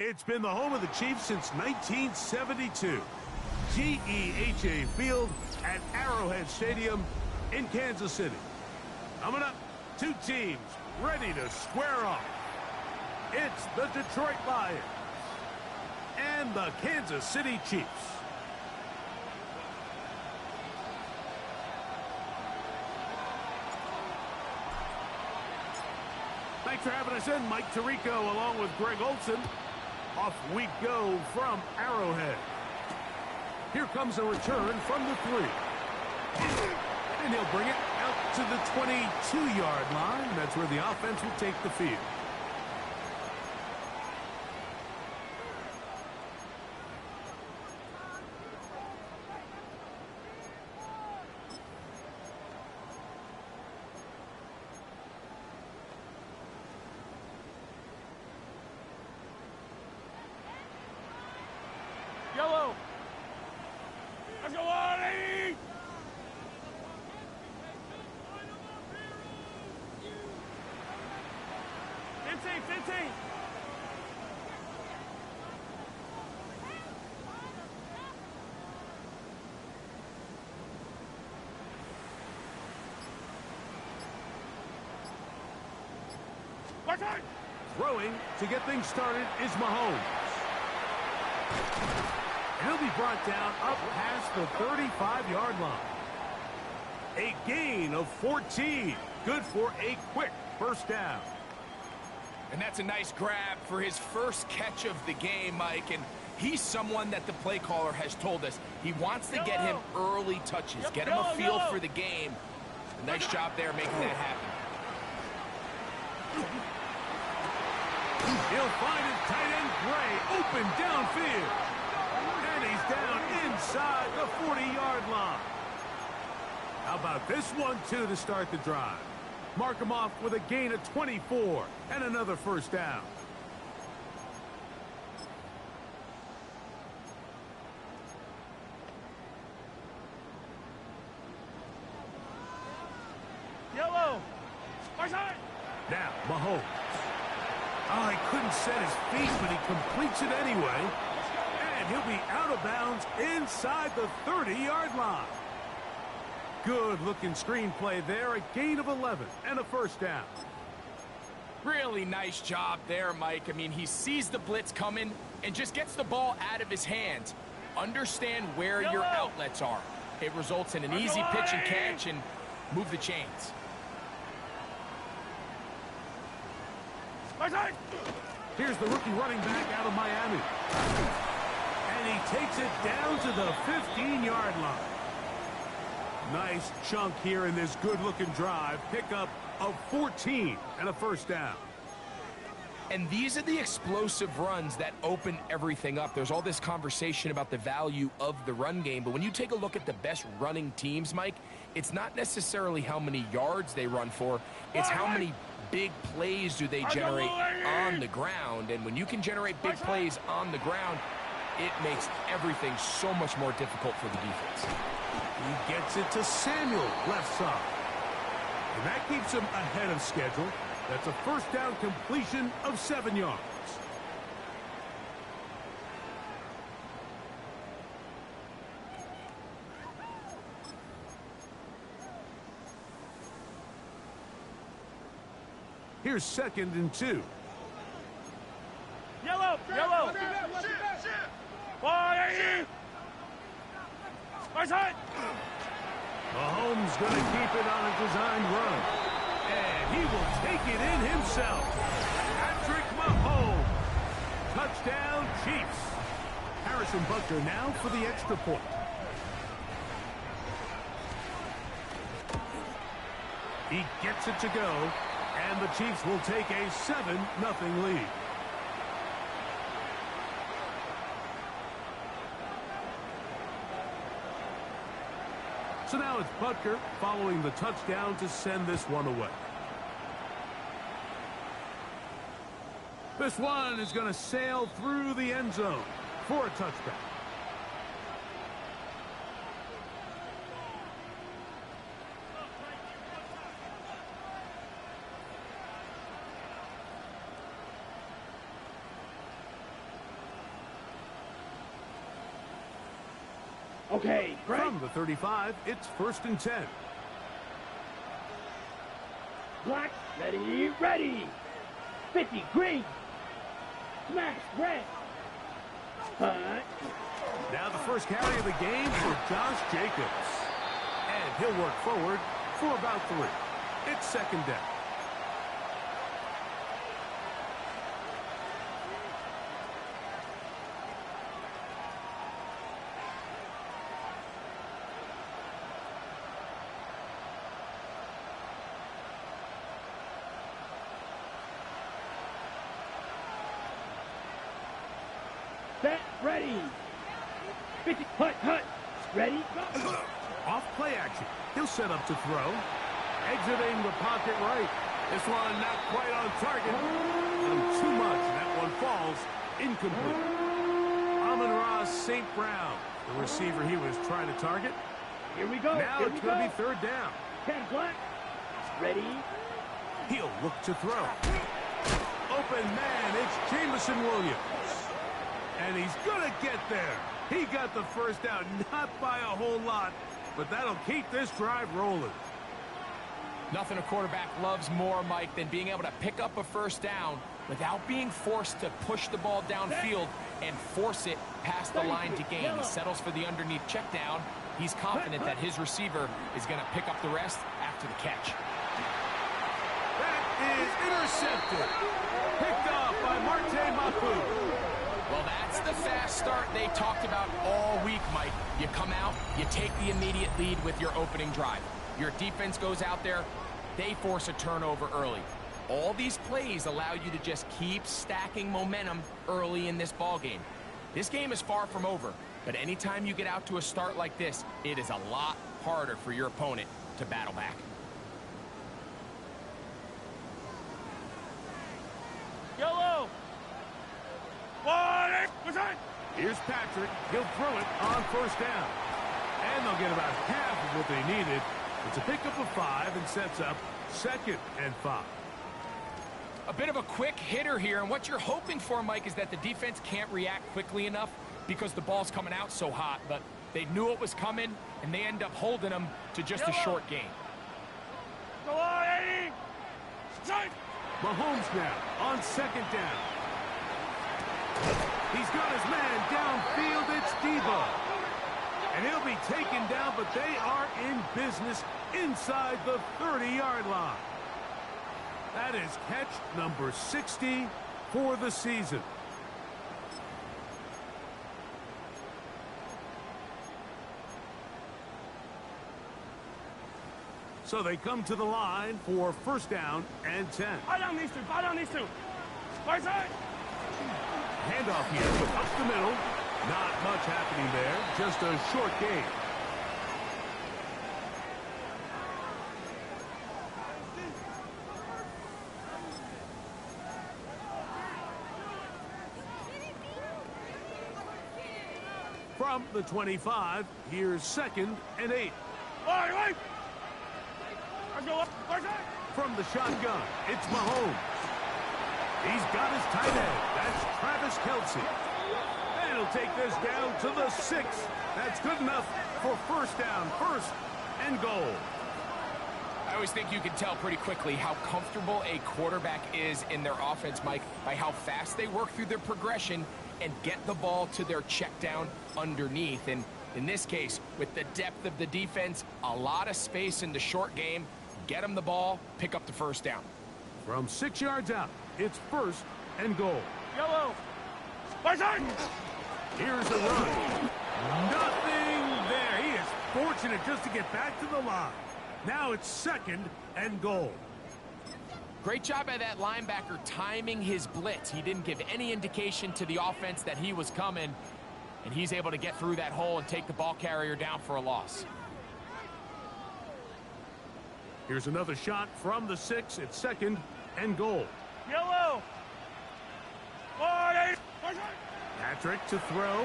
It's been the home of the Chiefs since 1972. GEHA Field at Arrowhead Stadium in Kansas City. Coming up, two teams ready to square off. It's the Detroit Lions and the Kansas City Chiefs. Thanks for having us in. Mike Tirico along with Greg Olson. Off we go from Arrowhead. Here comes a return from the 3. And he'll bring it out to the 22-yard line. That's where the offense will take the field. Yellow. Let's go on, 80. Fifteen. Throwing to get things started is Mahomes. He'll be brought down up past the 35-yard line. A gain of 14. Good for a quick first down. And that's a nice grab for his first catch of the game, Mike. And he's someone that the play caller has told us he wants to get him early touches, get him a feel for the game. A nice job there making that happen. He'll find his tight end Gray open downfield. And he's down inside the 40-yard line. How about this one, too, to start the drive? Mark him off with a gain of 24 and another first down. Yellow. Now, Mahomes. Oh, he couldn't set his feet, but he completes it anyway. And he'll be out of bounds inside the 30-yard line. Good-looking screenplay there. A gain of 11 and a first down. Really nice job there, Mike. I mean, he sees the blitz coming and just gets the ball out of his hands. Understand where your outlets are. It results in an easy pitch and catch and move the chains. Here's the rookie running back out of Miami. And he takes it down to the 15-yard line. Nice chunk here in this good-looking drive. Pickup of 14 and a first down. And these are the explosive runs that open everything up. There's all this conversation about the value of the run game, but when you take a look at the best running teams, Mike, it's not necessarily how many yards they run for, it's how many big plays do they generate on the ground. And when you can generate big plays on the ground, it makes everything so much more difficult for the defense. He gets it to Samuel, left side. And that keeps him ahead of schedule. That's a first down completion of 7 yards. Here's 2nd and 2. Yellow. Mahomes going to keep it on a designed run. And he will take it in himself. Patrick Mahomes. Touchdown, Chiefs. Harrison Butker now for the extra point. He gets it to go. And the Chiefs will take a 7-0 lead. So now it's Butker following the touchdown to send this one away. This one is going to sail through the end zone for a touchdown. Okay, great. From the 35, it's 1st and 10. Black, ready, ready. 50, green. Smash, red. Punt. Now the first carry of the game for Josh Jacobs. And he'll work forward for about 3. It's 2nd down. Set, ready. 50, hut, hut. Ready, go. Off play action. He'll set up to throw. Exiting the pocket right. This one not quite on target. Too much. That one falls incomplete. Amon-Ra St. Brown, the receiver he was trying to target. Here we go. Now it's going to be 3rd down. 10, black. Ready. He'll look to throw. Open man, it's Jameson Williams. And he's going to get there. He got the first down, not by a whole lot, but that'll keep this drive rolling. Nothing a quarterback loves more, Mike, than being able to pick up a first down without being forced to push the ball downfield and force it past the line to gain. He settles for the underneath check down. He's confident that his receiver is going to pick up the rest after the catch. That is intercepted. Picked off by Marte Mapu. Well, that's the fast start they talked about all week, Mike. You come out, you take the immediate lead with your opening drive. Your defense goes out there, they force a turnover early. All these plays allow you to just keep stacking momentum early in this ball game. This game is far from over, but anytime you get out to a start like this, it is a lot harder for your opponent to battle back. Yellow. Here's Patrick. He'll throw it on 1st down. And they'll get about half of what they needed. It's a pickup of 5 and sets up 2nd and 5. A bit of a quick hitter here, and what you're hoping for, Mike, is that the defense can't react quickly enough because the ball's coming out so hot, but they knew it was coming, and they end up holding them to just a short gain. Go on, Eddie. Strike. Mahomes now on 2nd down. He's got his man downfield. It's Debo. And he'll be taken down, but they are in business inside the 30-yard line. That is catch number 60 for the season. So they come to the line for 1st down and 10. Fight on these two. Fight on these two. Right side. Handoff here, up the middle. Not much happening there, just a short gain. From the 25, here's 2nd and 8. All right. Let's go up. Right side. From the shotgun, it's Mahomes. He's got his tight end. That's Travis Kelce. And he'll take this down to the 6. That's good enough for 1st down, 1st and goal. I always think you can tell pretty quickly how comfortable a quarterback is in their offense, Mike, by how fast they work through their progression and get the ball to their check down underneath. And in this case, with the depth of the defense, a lot of space in the short game, get them the ball, pick up the 1st down. From 6 yards out, it's 1st and goal. Yellow. Right side. Here's the run. Nothing there. He is fortunate just to get back to the line. Now it's 2nd and goal. Great job by that linebacker timing his blitz. He didn't give any indication to the offense that he was coming, and he's able to get through that hole and take the ball carrier down for a loss. Here's another shot from the 6. It's 2nd and goal. Yellow. Patrick to throw.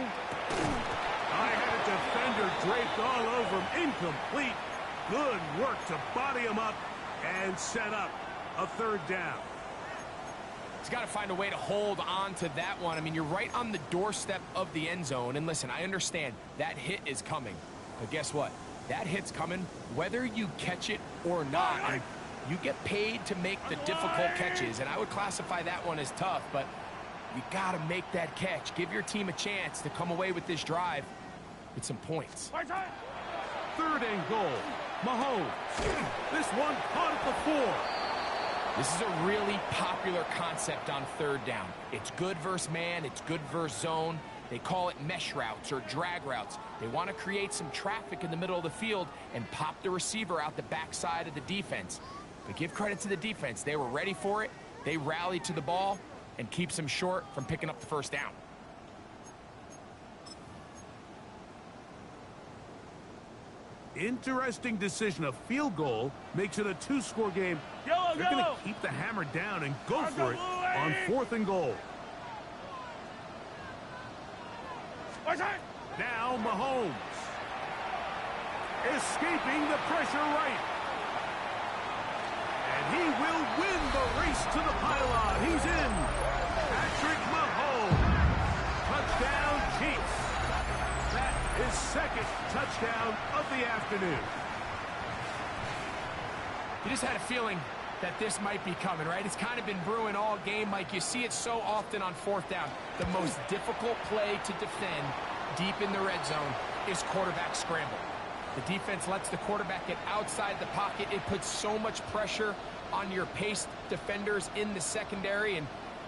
I had a defender draped all over him. Incomplete. Good work to body him up and set up a 3rd down. He's got to find a way to hold on to that one. I mean, you're right on the doorstep of the end zone. And listen, I understand that hit is coming. But guess what? That hit's coming whether you catch it or not. And you get paid to make the difficult catches. And I would classify that one as tough. But you got to make that catch. Give your team a chance to come away with this drive with some points. 3rd and goal. Mahomes. This one caught at the 4. This is a really popular concept on 3rd down. It's good versus man. It's good versus zone. They call it mesh routes or drag routes. They want to create some traffic in the middle of the field and pop the receiver out the backside of the defense. But give credit to the defense. They were ready for it. They rallied to the ball and keeps them short from picking up the 1st down. Interesting decision. A field goal makes it a 2-score game. Yellow, They're going to keep the hammer down and go for it on 4th and goal. Now Mahomes. Escaping the pressure right. And he will win the race to the pylon. He's in. Patrick Mahomes. Touchdown, Chiefs. That is 2nd touchdown of the afternoon. You just had a feeling that this might be coming, right? It's kind of been brewing all game, Mike. You see it so often on 4th down. The most difficult play to defend deep in the red zone is quarterback scramble. The defense lets the quarterback get outside the pocket. It puts so much pressure on your paced defenders in the secondary, and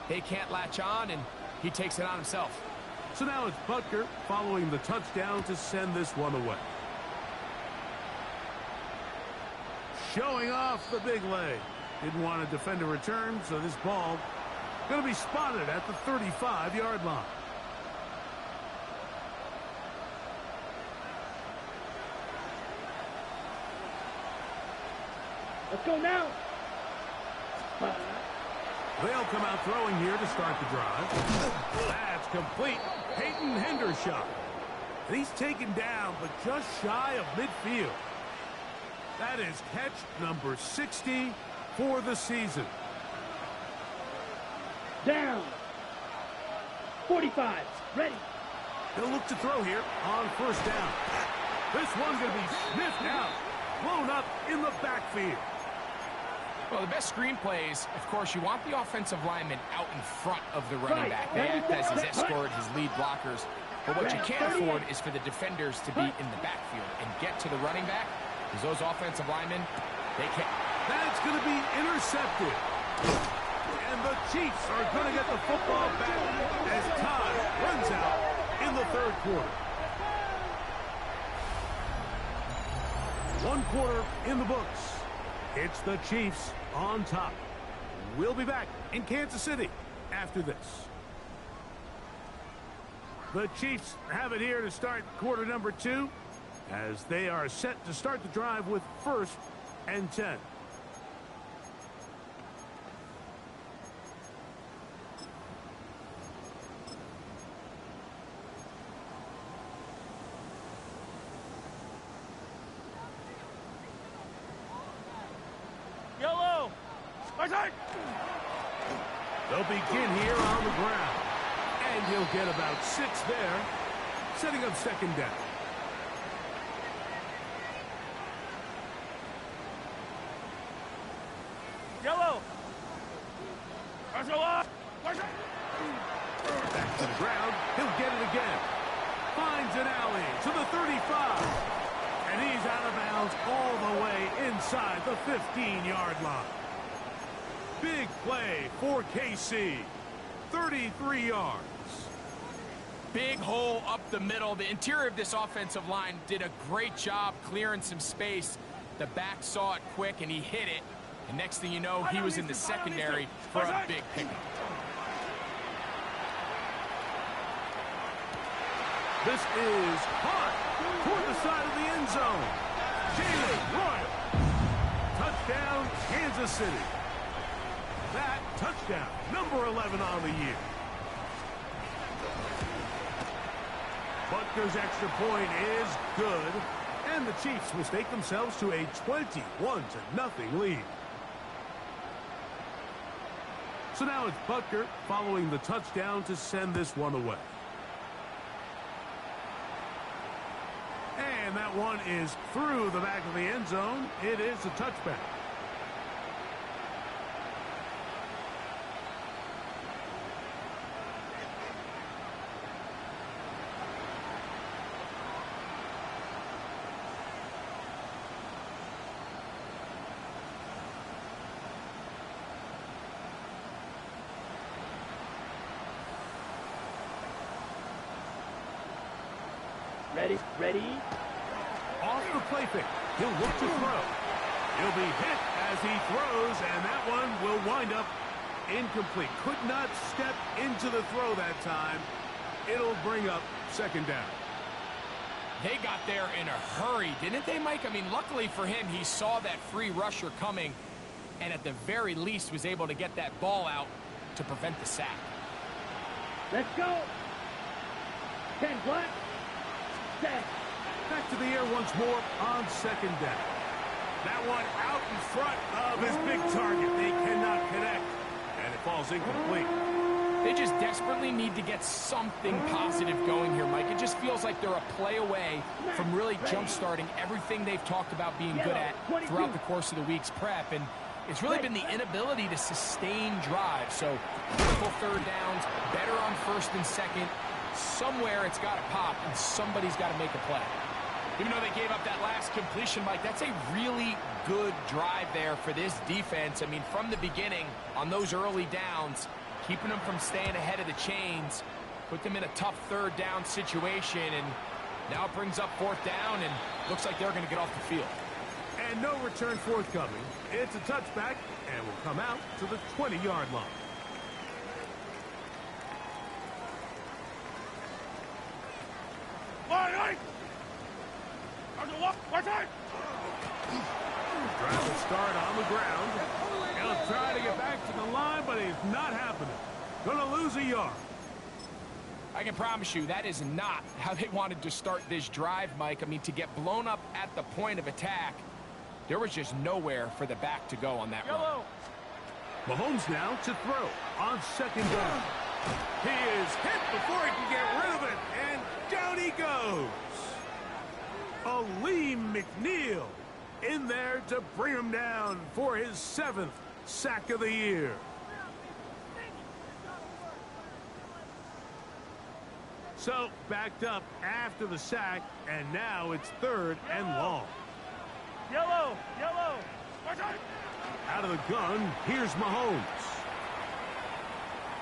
they can't latch on, and he takes it on himself. So now it's Butker following the touchdown to send this one away. Showing off the big leg. Didn't want to defend a return, so this ball going to be spotted at the 35-yard line. Let's go now. They'll come out throwing here to start the drive. That's complete. Peyton Hendershot. And he's taken down, but just shy of midfield. That is catch number 60 for the season. Down. 45. Ready. They'll look to throw here on 1st down. This one's going to be sniffed out. Blown up in the backfield. Well, the best screen plays, of course, you want the offensive lineman out in front of the running back. They act as his escort, his lead blockers. But what you can't afford is for the defenders to be in the backfield and get to the running back, because those offensive linemen, they can't. That's going to be intercepted. And the Chiefs are going to get the football back as time runs out in the 3rd quarter. 1 quarter in the books. It's the Chiefs on top. We'll be back in Kansas City after this. The Chiefs have it here to start quarter number 2 as they are set to start the drive with 1st and 10. Yellow. They'll begin here on the ground. And he'll get about 6 there, setting up 2nd down. Yellow. Let's go up. Back to the ground. He'll get it again. Finds an alley to the 35. And he's out of bounds all the way inside the 15-yard line. Big play for KC. 33 yards. Big hole up the middle. The interior of this offensive line did a great job clearing some space. The back saw it quick, and he hit it. And next thing you know, he was in the secondary for a big pickup. This is hot toward the side of the end zone. Jalen Royal. Touchdown, Kansas City. That touchdown, number 11 on the year. Butker's extra point is good, and the Chiefs will stake themselves to a 21-0 lead. So now it's Butker following the touchdown to send this one away. And that one is through the back of the end zone. It is a touchback. Ready. Off the play fake. He'll look to throw. He'll be hit as he throws, and that one will wind up incomplete. Could not step into the throw that time. It'll bring up second down. They got there in a hurry, didn't they, Mike? I mean, luckily for him, he saw that free rusher coming, and at the very least was able to get that ball out to prevent the sack. Let's go. 10 black. 10. Back to the air once more on second down. That one out in front of his big target. They cannot connect, and it falls incomplete. They just desperately need to get something positive going here, Mike. It just feels like they're a play away from really jump-starting everything they've talked about being good at throughout the course of the week's prep. And it's really been the inability to sustain drives. So critical third downs, better on first and second. Somewhere it's got to pop, and somebody's got to make a play. Even though they gave up that last completion, Mike, that's a really good drive there for this defense. I mean, from the beginning, on those early downs, keeping them from staying ahead of the chains, put them in a tough third down situation, and now it brings up fourth down, and looks like they're going to get off the field. And no return forthcoming. It's a touchback, and will come out to the 20-yard line. Trying to start on the ground. He'll try to get back to the line, but it's not happening. Gonna lose a yard. I can promise you that is not how they wanted to start this drive, Mike. I mean, to get blown up at the point of attack, there was just nowhere for the back to go on that run. Mahomes now to throw on second down. He is hit before he can get rid of it, and down he goes. Aleem McNeil in there to bring him down for his 7th sack of the year. So backed up after the sack, and now it's 3rd and long. Yellow. Out of the gun, here's Mahomes.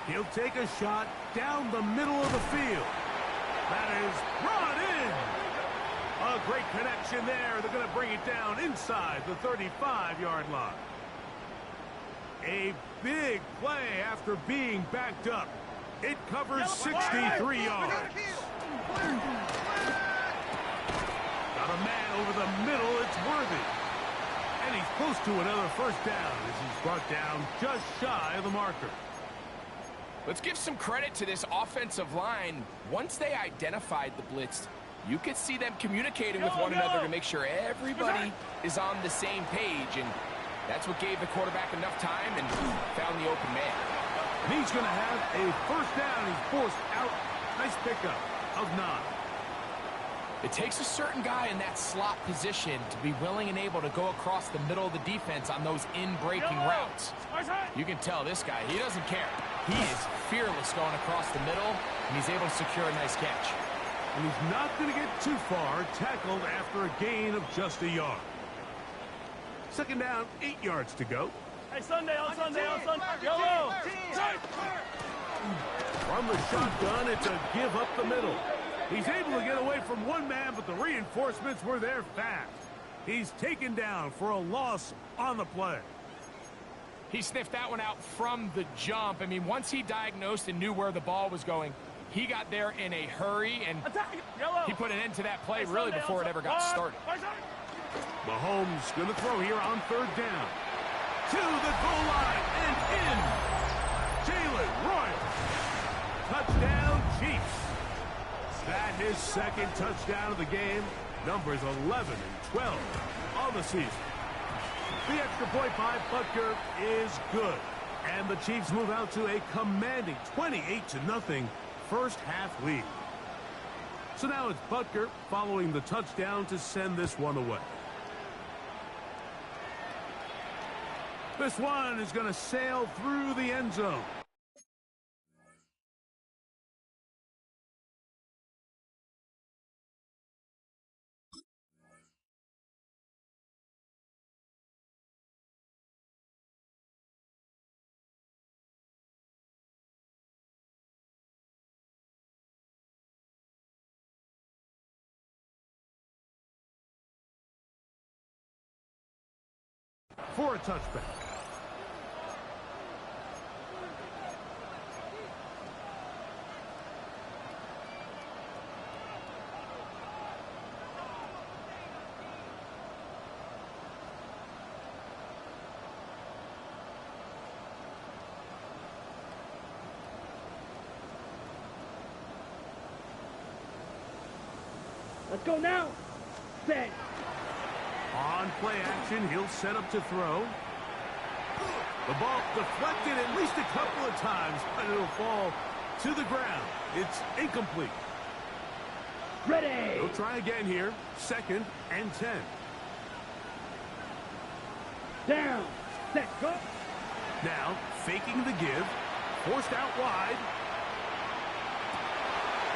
He'll take a shot down the middle of the field. That is brought in. A great connection there. They're going to bring it down inside the 35-yard line. A big play after being backed up. It covers 63 yards. Got a man over the middle. It's Worthy. And he's close to another first down as he's brought down just shy of the marker. Let's give some credit to this offensive line. Once they identified the blitz, you could see them communicating with one another to make sure everybody is on the same page, and that's what gave the quarterback enough time and found the open man. And he's going to have a first down. He's forced out. Nice pickup of 9. It takes a certain guy in that slot position to be willing and able to go across the middle of the defense on those in-breaking routes. You can tell this guy, he doesn't care. He is fearless going across the middle, and he's able to secure a nice catch. And he's not going to get too far, tackled after a gain of just a yard. Second down, 8 yards to go. Hey, Sunday. Yellow. From the shotgun, it's a give up the middle. He's able to get away from one man, but the reinforcements were there fast. He's taken down for a loss on the play. He sniffed that one out from the jump. I mean, once he diagnosed and knew where the ball was going, he got there in a hurry, and he put an end to that play really before it ever got started. Mahomes going to throw here on 3rd down. To the goal line and in. Jalen Royal. Touchdown, Chiefs. That is 2nd touchdown of the game. Numbers 11 and 12 on the season. The extra point by Butker is good. And the Chiefs move out to a commanding 28-0 first half lead. So now it's Butker following the touchdown to send this one away. This one is going to sail through the end zone. For a touchback. Let's go now. Set. On play action, he'll set up to throw. The ball deflected at least a couple of times, but it'll fall to the ground. It's incomplete. Ready. He'll try again here. 2nd and 10. Down. Set. Go. Now, faking the give. Forced out wide.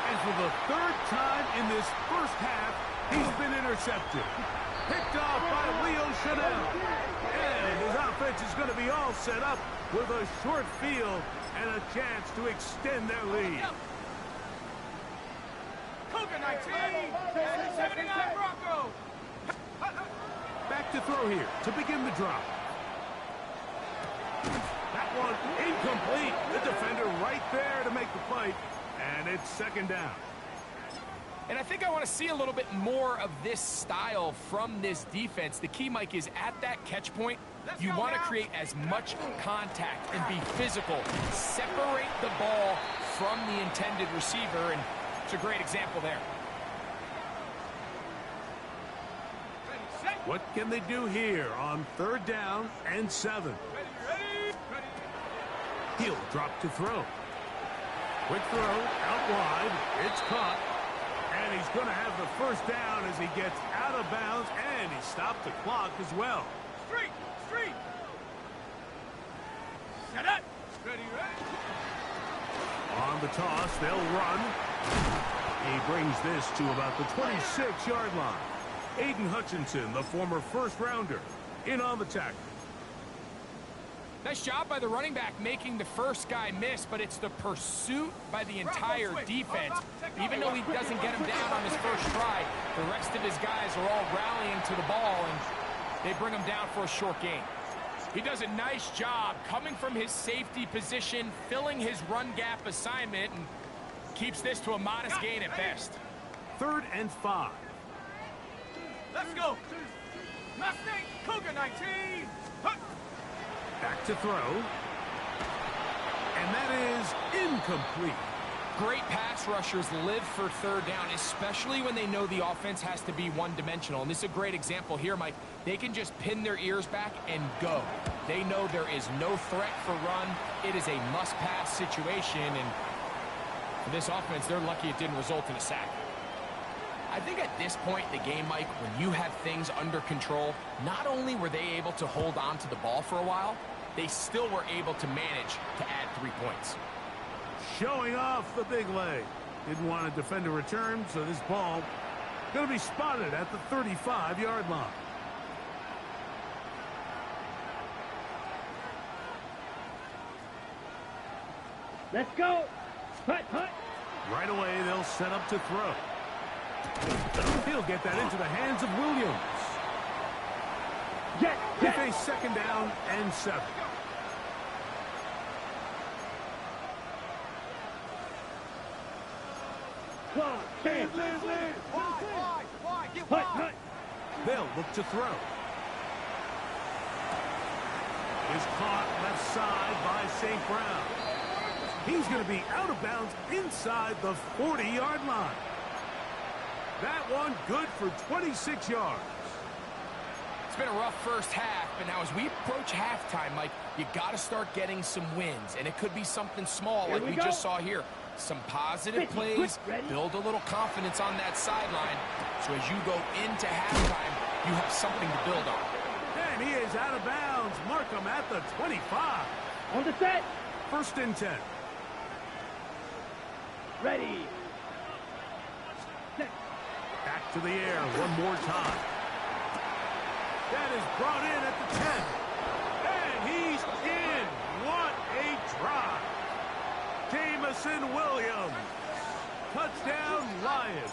And for the 3rd time in this first half, he's been intercepted. Picked off by Leo Chanel. And his offense is going to be all set up with a short field and a chance to extend their lead. Cougar 19 and 79 Broncos. Back to throw here to begin the drop. That one incomplete. The defender right there to make the play. And it's 2nd down. And I think I want to see a little bit more of this style from this defense. The key, Mike, is at that catch point, you want to create as much contact and be physical. Separate the ball from the intended receiver, and it's a great example there. What can they do here on 3rd down and 7? He'll drop to throw. Quick throw, out wide. It's caught. And he's going to have the 1st down as he gets out of bounds, and he stopped the clock as well. Street. Set up. Ready. On the toss, they'll run. He brings this to about the 26-yard line. Aiden Hutchinson, the former 1st-rounder, in on the tackle. Nice job by the running back making the first guy miss, but it's the pursuit by the entire defense. Even though he doesn't get him down on his first try, the rest of his guys are all rallying to the ball, and they bring him down for a short gain. He does a nice job coming from his safety position, filling his run gap assignment, and keeps this to a modest gain at best. 3rd and 5. Let's go. Mustang Cougar 19. Back to throw. And that is incomplete. Great pass rushers live for 3rd down, especially when they know the offense has to be one-dimensional. And this is a great example here, Mike. They can just pin their ears back and go. They know there is no threat for run. It is a must-pass situation, and for this offense, they're lucky it didn't result in a sack. I think at this point in the game, Mike, when you have things under control, not only were they able to hold on to the ball for a while, they still were able to manage to add 3 points. Showing off the big leg. Didn't want to defend a return, so this ball going to be spotted at the 35-yard line. Let's go. Hut. Right away, they'll set up to throw. He'll get that into the hands of Williams. With a 2nd down and 7. Hut. They'll look to throw. Is caught left side by St. Brown. He's going to be out of bounds inside the 40-yard line. That one good for 26 yards. been a rough first half, but now as we approach halftime, Mike, you got to start getting some wins, and it could be something small like we just saw here. Some positive plays, build a little confidence on that sideline, so as you go into halftime, you have something to build on. And he is out of bounds. Mark him at the 25. On the set. 1st and 10. Ready. Set. Back to the air one more time. That is brought in at the 10. And he's in. What a drive. Jameson Williams. Touchdown, Lions.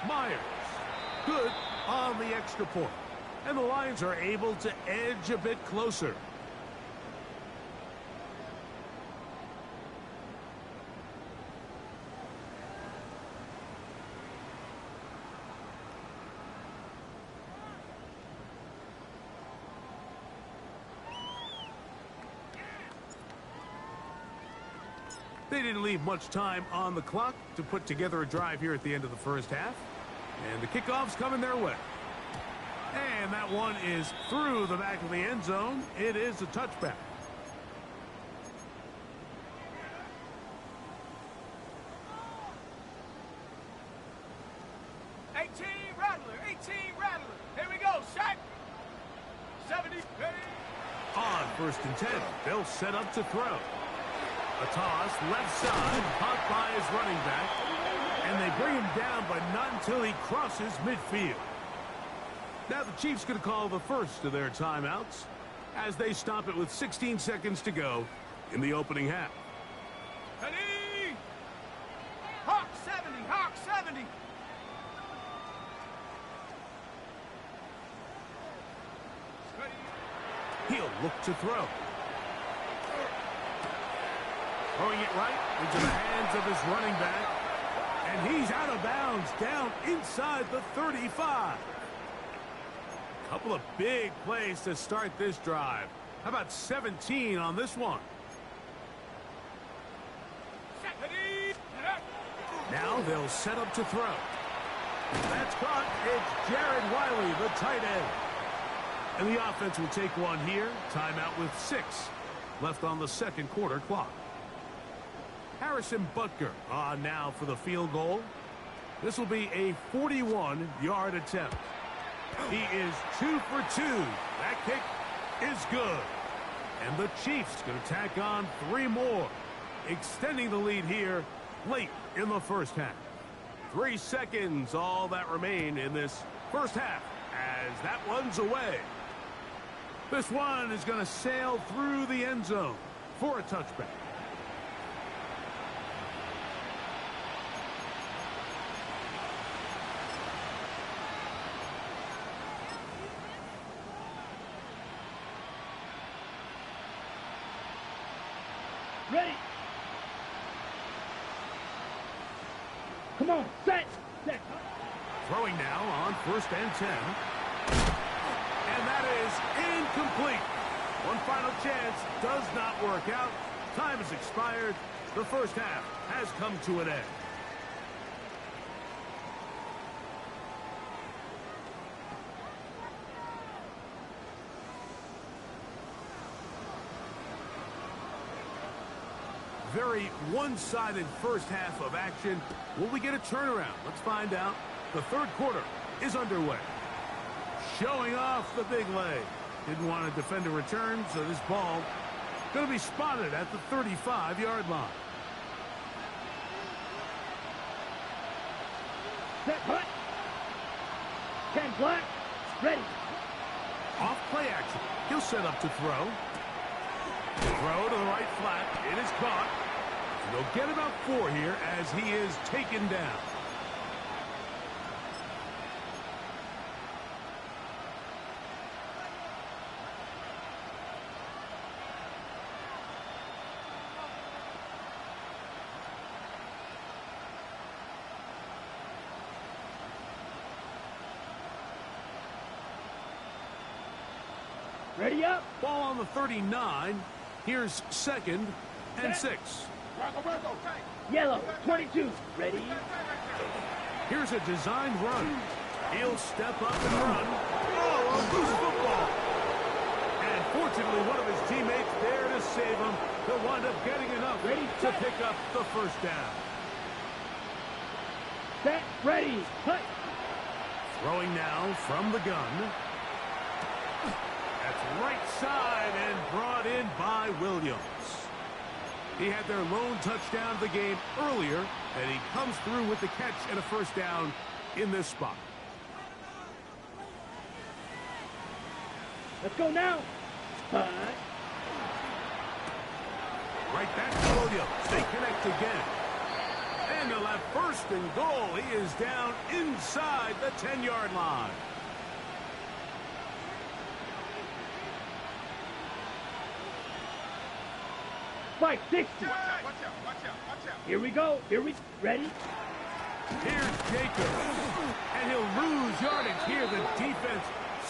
Myers. Good on the extra point. And the Lions are able to edge a bit closer. They didn't leave much time on the clock to put together a drive here at the end of the first half. And the kickoff's coming their way. And that one is through the back of the end zone. It is a touchback. Here we go, Shaq. 70. On 1st and 10, they'll set up to throw. A toss, left side, caught by his running back. And they bring him down, but not until he crosses midfield. Now the Chiefs going to call the first of their timeouts as they stop it with 16 seconds to go in the opening half. Ready. Hawk 70. Hawk 70. He'll look to throw. Throwing it right into the hands of his running back. And he's out of bounds down inside the 35. Couple of big plays to start this drive. How about 17 on this one? Now they'll set up to throw. That's caught. It's Jared Wiley, the tight end. And the offense will take one here. Timeout with 6 left on the second quarter clock. Harrison Butker on now for the field goal. This will be a 41-yard attempt. He is 2 for 2. That kick is good. And the Chiefs going to tack on 3 more, extending the lead here late in the first half. 3 seconds, all that remain in this first half as that one's away. This one is going to sail through the end zone for a touchback. Ready. Come on, set. Set. Throwing now on 1st and 10. And that is incomplete. One final chance does not work out. Time has expired. The first half has come to an end. Very one-sided first half of action. Will we get a turnaround? Let's find out. The third quarter is underway. Showing off the big leg. Didn't want to defend a return, so this ball going to be spotted at the 35-yard line. Set. Hut. 10 black. Ready. Off play action. He'll set up to throw. Throw to the right flat. It is caught. And they'll get about 4 here as he is taken down. Ready up. Ball on the 39. Here's 2nd and 6. Yellow. 22. Ready. Here's a designed run. He'll step up and run. Oh, a loose football. And fortunately, one of his teammates there to save him. He'll wind up getting enough to pick up the first down. Set, ready, cut. Throwing now from the gun. That's right side and brought in by Williams. He had their lone touchdown of the game earlier, and he comes through with the catch and a first down in this spot. Let's go now. Right back to Williams. They connect again. And they'll have first and goal. He is down inside the 10-yard line. Spike 60. Watch out. Here we go. Ready? Here's Jacobs. And he'll lose yardage here. The defense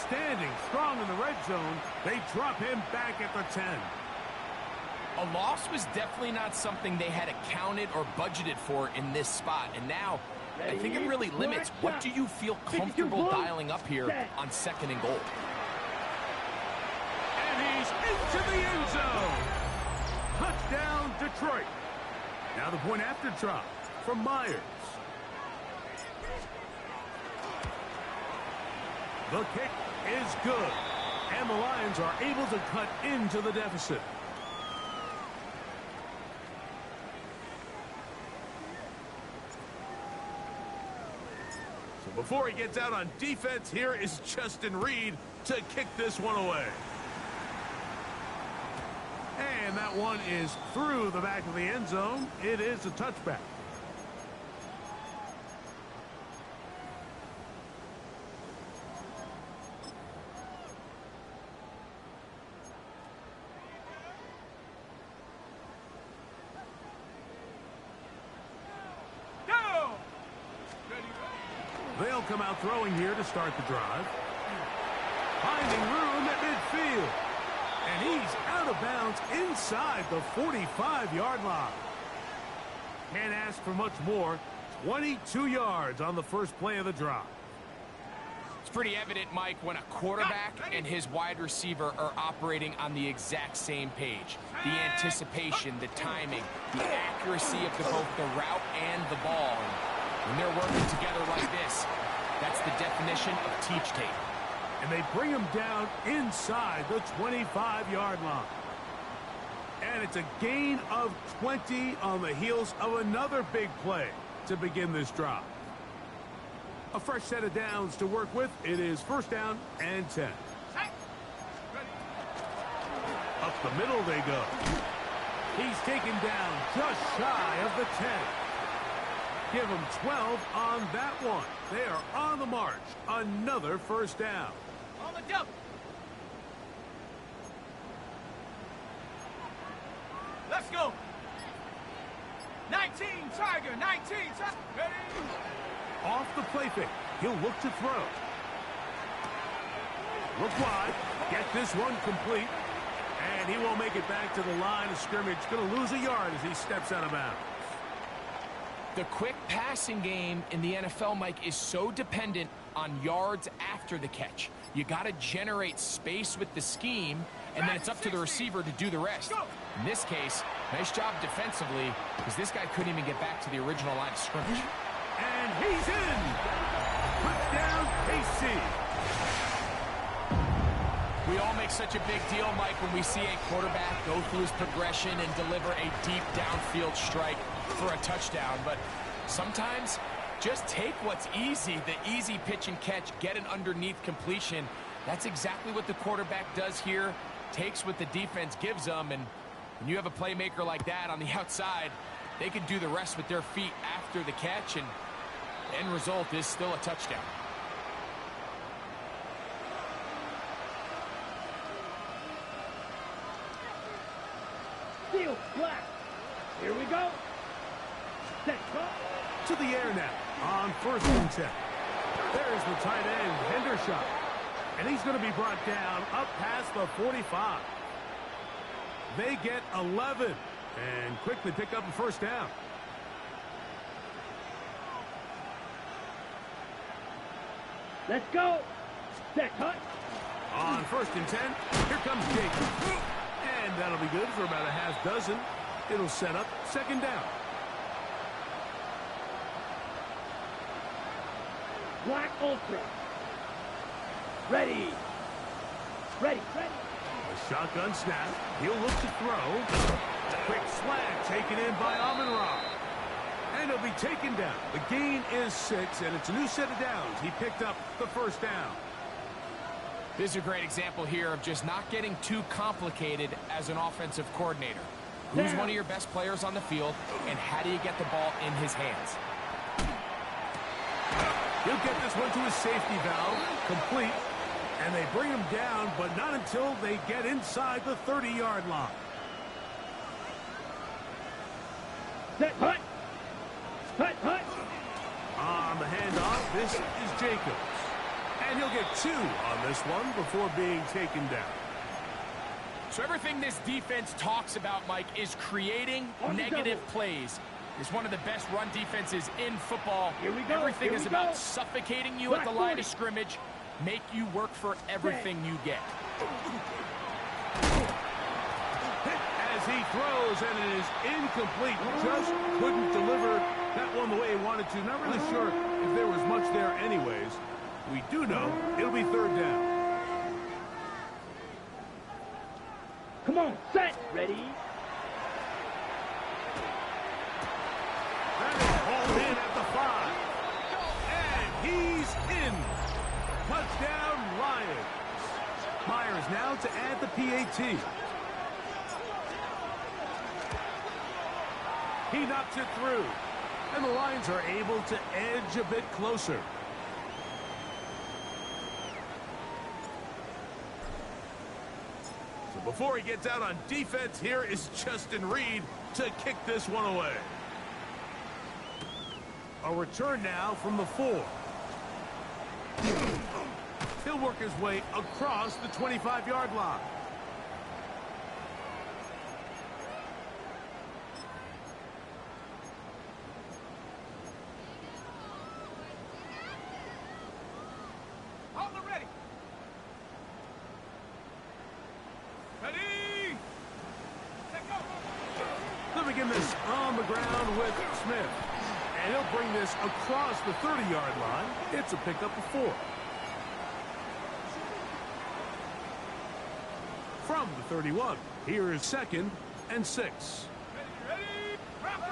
standing strong in the red zone. They drop him back at the 10. A loss was definitely not something they had accounted or budgeted for in this spot. And now, I think it really limits what do you feel comfortable dialing up here on second and goal. And he's into the end zone. Touchdown, Detroit. Now the point after drop from Myers. The kick is good. And the Lions are able to cut into the deficit. So before he gets out on defense, here is Justin Reed to kick this one away. And that one is through the back of the end zone. It is a touchback. They'll come out throwing here to start the drive. Finding room at midfield. And he's out of bounds inside the 45-yard line. Can't ask for much more. 22 yards on the first play of the drive. It's pretty evident, Mike, when a quarterback and his wide receiver are operating on the exact same page. The anticipation, the timing, the accuracy of both the route and the ball. When they're working together like this, that's the definition of teach tape. And they bring him down inside the 25-yard line. And it's a gain of 20 on the heels of another big play to begin this drive. A fresh set of downs to work with. It is first down and 10. Up the middle they go. He's taken down just shy of the 10. Give him 12 on that one. They are on the march. Another first down. On the double. Let's go. 19, Tiger. 19, Tiger. Ready? Off the play fake. He'll look to throw. Look wide. Get this one complete. And he won't make it back to the line of scrimmage. Going to lose a yard as he steps out of bounds. The quick passing game in the NFL, Mike, is so dependent on yards after the catch. You got to generate space with the scheme, and then it's up to the receiver to do the rest. In this case, nice job defensively, because this guy couldn't even get back to the original line of scrimmage. And he's in! Touchdown, KC! We all make such a big deal, Mike, when we see a quarterback go through his progression and deliver a deep downfield strike for a touchdown. But sometimes just take what's easy, the easy pitch and catch, get an underneath completion. That's exactly what the quarterback does here, takes what the defense gives them, and when you have a playmaker like that on the outside, they can do the rest with their feet after the catch, and the end result is still a touchdown. Field flat. Here we go. Set, to the air now on first and 10. There's the tight end, Hendershot. And he's going to be brought down up past the 45. They get 11 and quickly pick up a first down. Let's go. Set, hut. On 1st and 10, here comes Jacobs. And that'll be good for about a half dozen. It'll set up 2nd down. Black Ultra. Ready. Ready. A shotgun snap. He'll look to throw. Quick slant taken in by Amon-Ra. And he'll be taken down. The gain is 6, and it's a new set of downs. He picked up the 1st down. This is a great example here of just not getting too complicated as an offensive coordinator. Who's one of your best players on the field, and how do you get the ball in his hands? He'll get this one to his safety valve, complete, and they bring him down, but not until they get inside the 30-yard line. Set, hut. Hut. On the handoff, this is Jacobs. And he'll get 2 on this one before being taken down. So everything this defense talks about, Mike, is creating negative plays. It's one of the best run defenses in football. Here we go. Everything is about suffocating you at the line of scrimmage, make you work for everything you get. As he throws, and it is incomplete. Just couldn't deliver that one the way he wanted to. Not really sure if there was much there anyways. We do know it'll be 3rd down. Come on, set. Ready. That is hauled in at the 5. And he's in. Touchdown, Lions. Myers now to add the PAT. He knocks it through. And the Lions are able to edge a bit closer. So before he gets out on defense, here is Justin Reed to kick this one away. A return now from the 4. He'll work his way across the 25-yard line. They'll begin this on the ground with Smith. And he'll bring this across the 30-yard line. It's a pickup of 4. From the 31, here is 2nd and 6. Out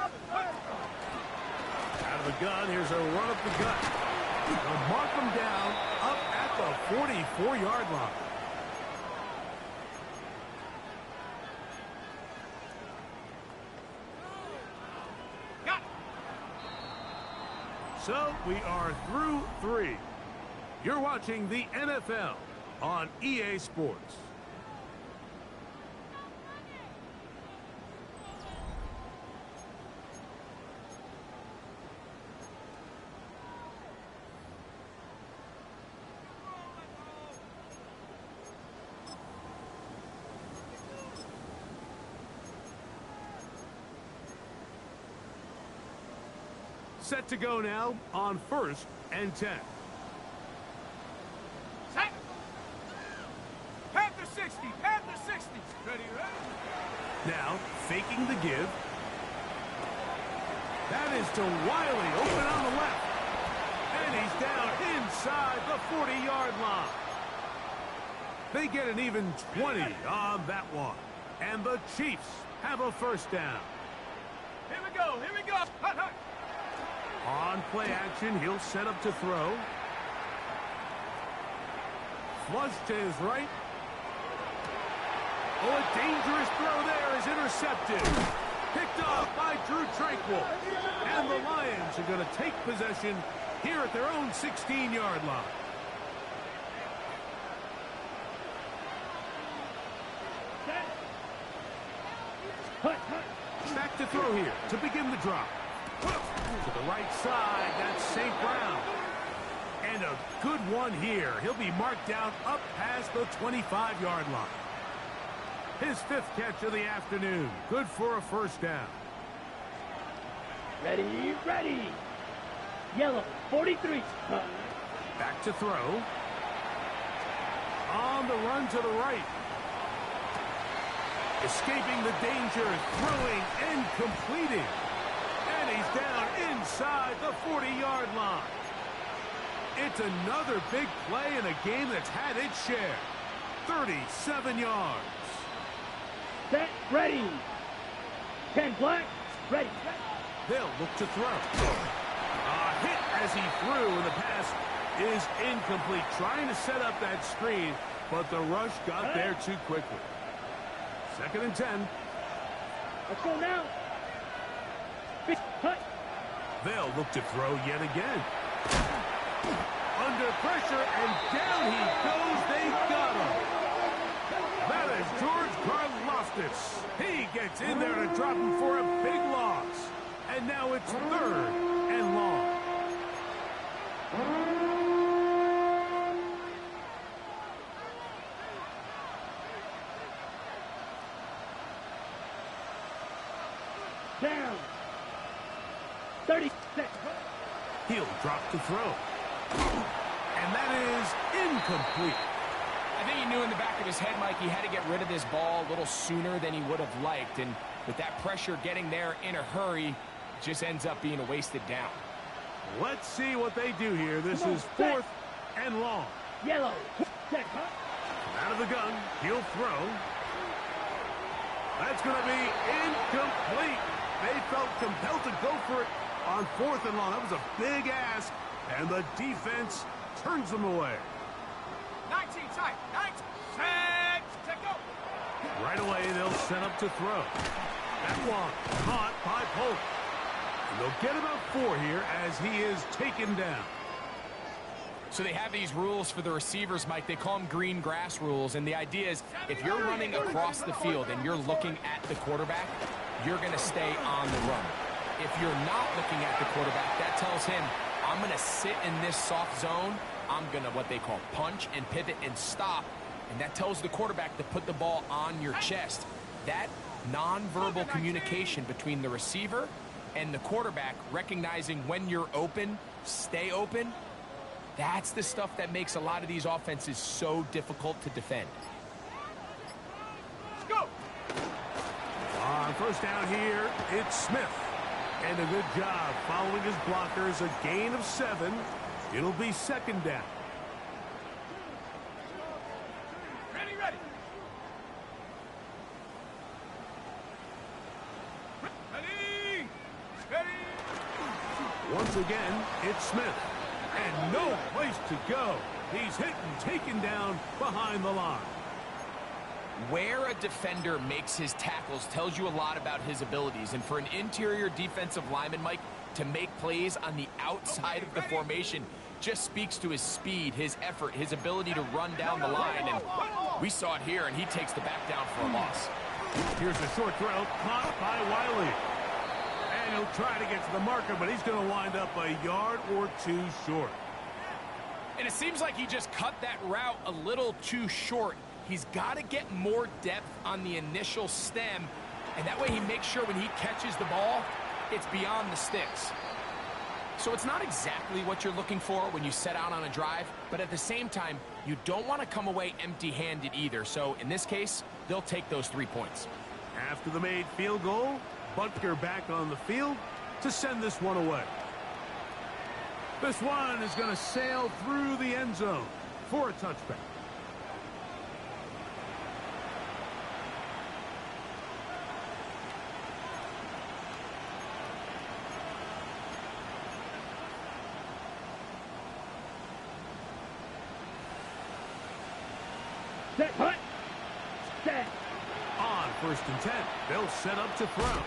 of the gun, here's a run up the gut. They'll mark him down up at the 44-yard line. So we are through 3. You're watching the NFL on EA Sports. Set to go now on 1st and 10. Set. Panther 60. Panther 60. Ready. Now, faking the give. That is to Wiley, open on the left. And he's down inside the 40-yard line. They get an even 20 on that one. And the Chiefs have a 1st down. Here we go. Here we go. Hut, hut. On play action, he'll set up to throw. Flush to his right. Oh, a dangerous throw there is intercepted. Picked off by Drue Tranquill. And the Lions are going to take possession here at their own 16-yard line. Back to throw here to begin the drop. To the right side, that's St. Brown. And a good one here. He'll be marked down up past the 25-yard line. His 5th catch of the afternoon. Good for a 1st down. Ready. Yellow, 43. Back to throw. On the run to the right. Escaping the danger, throwing and completing. And he's down inside the 40-yard line. It's another big play in a game that's had its share. 37 yards. Set, ready. 10 black, ready. They'll look to throw. A hit as he threw, and the pass is incomplete. Trying to set up that screen, but the rush got there too quickly. 2nd and 10. Let's go now. Big cut. They'll look to throw yet again. Under pressure, and down he goes. They got him. That is George Karlaftis. He gets in there to drop him for a big loss. And now it's 3rd and long. Down. 30 seconds. He'll drop to throw. And that is incomplete. I think he knew in the back of his head, Mike, he had to get rid of this ball a little sooner than he would have liked. And with that pressure getting there in a hurry, just ends up being a wasted down. Let's see what they do here. This is 4th and long. Yellow. Set, cut. Out of the gun, he'll throw. That's going to be incomplete. They felt compelled to go for it on 4th and long. That was a big ask, and the defense turns them away. 19 tight. 19. Set. Take go. Right away, they'll set up to throw. That one caught by Polk. And they'll get about 4 here as he is taken down. So they have these rules for the receivers, Mike. They call them green grass rules. And the idea is if you're running across the field and you're looking at the quarterback, you're going to stay on the run. If you're not looking at the quarterback, that tells him, I'm going to sit in this soft zone. I'm going to what they call punch and pivot and stop. And that tells the quarterback to put the ball on your chest. That nonverbal communication between the receiver and the quarterback, recognizing when you're open, stay open, that's the stuff that makes a lot of these offenses so difficult to defend. Let's go. On 1st down here, it's Smith. And a good job following his blockers. A gain of 7. It'll be 2nd down. Ready, ready. Ready. Ready. Once again, it's Smith. And no place to go. He's hit and taken down behind the line. Where a defender makes his tackles tells you a lot about his abilities. And for an interior defensive lineman, Mike, to make plays on the outside of the formation just speaks to his speed, his effort, his ability to run down the line. And we saw it here, and he takes the back down for a loss. Here's a short throw, caught by Wiley. And he'll try to get to the marker, but he's going to wind up a yard or 2 short. And it seems like he just cut that route a little too short. He's got to get more depth on the initial stem, and that way he makes sure when he catches the ball, it's beyond the sticks. So it's not exactly what you're looking for when you set out on a drive, but at the same time, you don't want to come away empty-handed either. So in this case, they'll take those 3 points. After the made field goal, Butker back on the field to send this one away. This one is going to sail through the end zone for a touchback. Set, cut. Set. On 1st and 10, they'll set up to throw.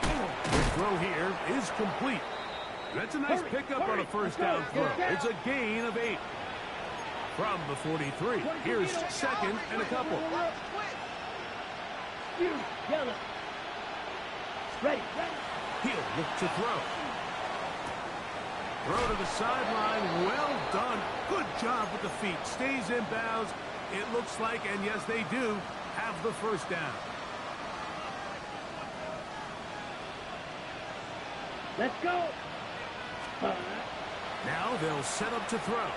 The throw here is complete. That's a nice pickup on a 1st down throw. It's a gain of 8. From the 43, here's 2nd and a couple. Yellow. Ready. He'll look to throw. Throw to the sideline. Well done. Good job with the feet. Stays in bounds. It looks like, and yes, they do, have the 1st down. Let's go. Now they'll set up to throw.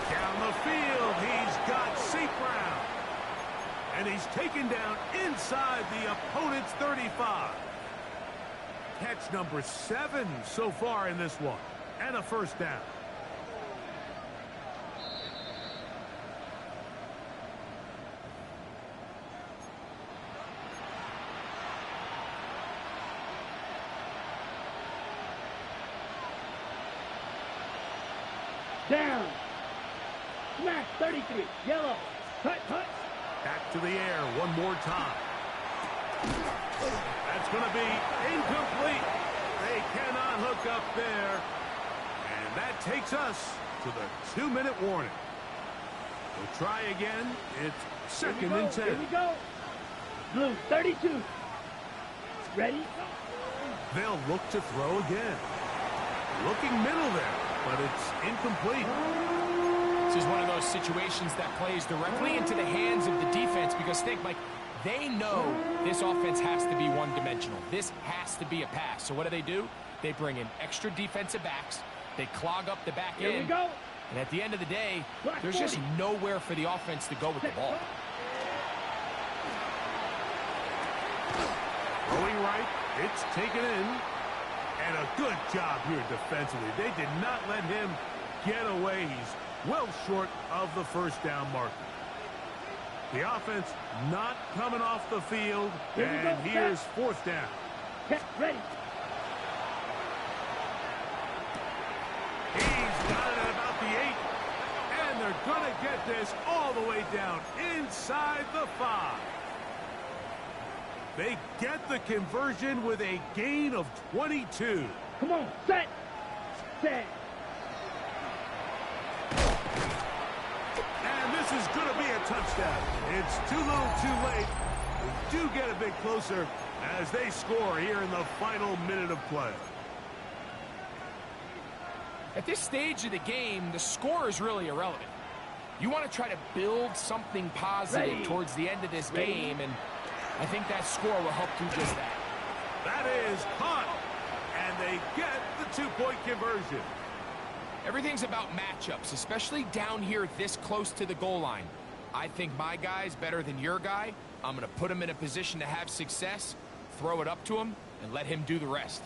Down the field, he's got St. Brown. And he's taken down inside the opponent's 35. Catch number 7 so far in this one. And a first down. Down. Smash 33. Yellow. Cut. Back to the air one more time. That's going to be incomplete. They cannot hook up there. And that takes us to the 2-minute warning. We'll try again. It's second and 10. Here we go. Blue 32. Ready? They'll look to throw again. Looking middle there, but it's incomplete. This is one of those situations that plays directly into the hands of the defense because think, Mike, they know this offense has to be one-dimensional. This has to be a pass. So what do? They bring in extra defensive backs. They clog up the back Here end. we go. And at the end of the day, Black there's 40. just nowhere for the offense to go with the ball. Throwing right, it's taken in. And a good job here defensively. They did not let him get away. He's well short of the first down marker. The offense not coming off the field. And here's fourth down. Ready. He's got it at about the 8. And they're going to get this all the way down inside the 5. They get the conversion with a gain of 22. Come on. Set. And this is going to be a touchdown. It's too little too late. We do get a bit closer as they score here in the final minute of play. At this stage of the game, the score is really irrelevant. You want to try to build something positive towards the end of this game, and I think that score will help do just that. That is caught, and they get the 2-point conversion. Everything's about matchups, especially down here this close to the goal line. I think my guy's better than your guy. I'm going to put him in a position to have success, throw it up to him, and let him do the rest.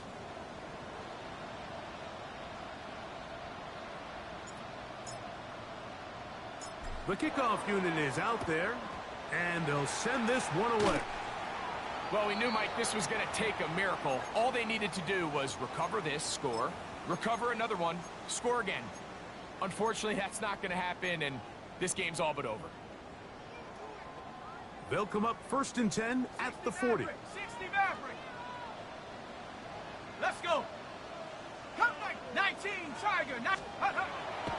The kickoff unit is out there, and they'll send this one away. Well, we knew, Mike, this was going to take a miracle. All they needed to do was recover this, score, recover another one, score again. Unfortunately, that's not going to happen, and this game's all but over. They'll come up first and 10 at the 40. 60 Maverick. Let's go. Come back. 19 Tiger.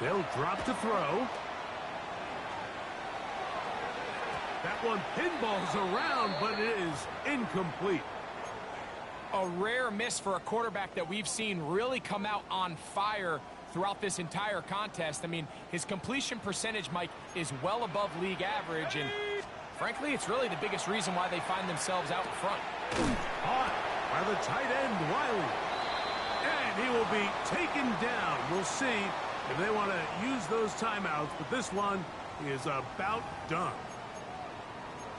They'll drop to throw. That one pinballs around, but it is incomplete. A rare miss for a quarterback that we've seen really come out on fire throughout this entire contest. I mean, his completion percentage, Mike, is well above league average, and frankly, it's really the biggest reason why they find themselves out in front. Caught by the tight end, Wiley. And he will be taken down. We'll see if they want to use those timeouts, but this one is about done.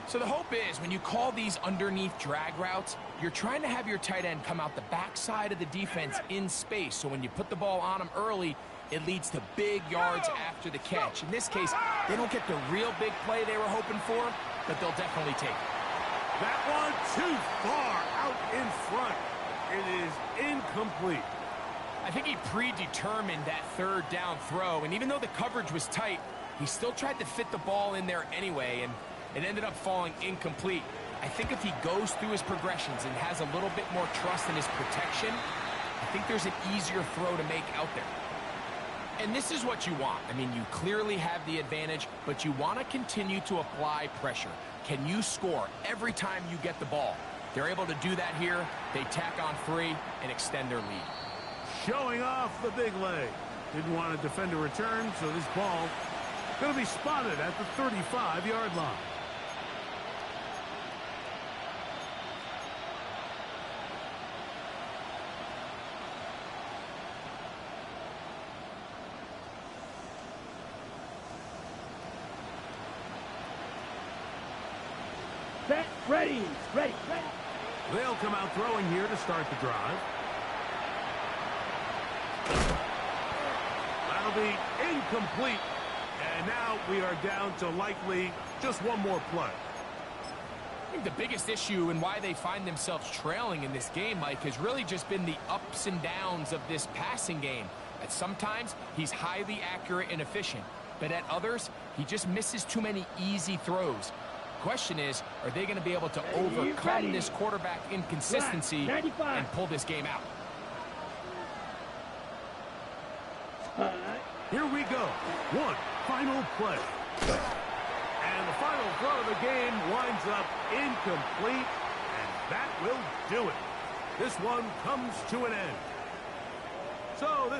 So the hope is when you call these underneath drag routes, you're trying to have your tight end come out the backside of the defense in space. So when you put the ball on him early, it leads to big yards after the catch. In this case, they don't get the real big play they were hoping for, but they'll definitely take it. That one too far out in front. It is incomplete. I think he predetermined that third down throw, and even though the coverage was tight, he still tried to fit the ball in there anyway, and it ended up falling incomplete. I think if he goes through his progressions and has a little bit more trust in his protection, I think there's an easier throw to make out there. And this is what you want. I mean, you clearly have the advantage, but you want to continue to apply pressure. Can you score every time you get the ball? They're able to do that here. They tack on 3 and extend their lead. Showing off the big leg. Didn't want to defend a return, so this ball going to be spotted at the 35-yard line. set, ready, ready, ready. They'll come out throwing here to start the drive. That'll be incomplete. And now we are down to likely just one more play. I think the biggest issue and why they find themselves trailing in this game, Mike, has really just been the ups and downs of this passing game. At sometimes, he's highly accurate and efficient, but at others, he just misses too many easy throws. Question is, are they going to be able to overcome this quarterback inconsistency and pull this game out? Here we go. One final play. And the final throw of the game winds up incomplete, and that will do it. This one comes to an end. So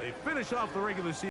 they finish off the regular season.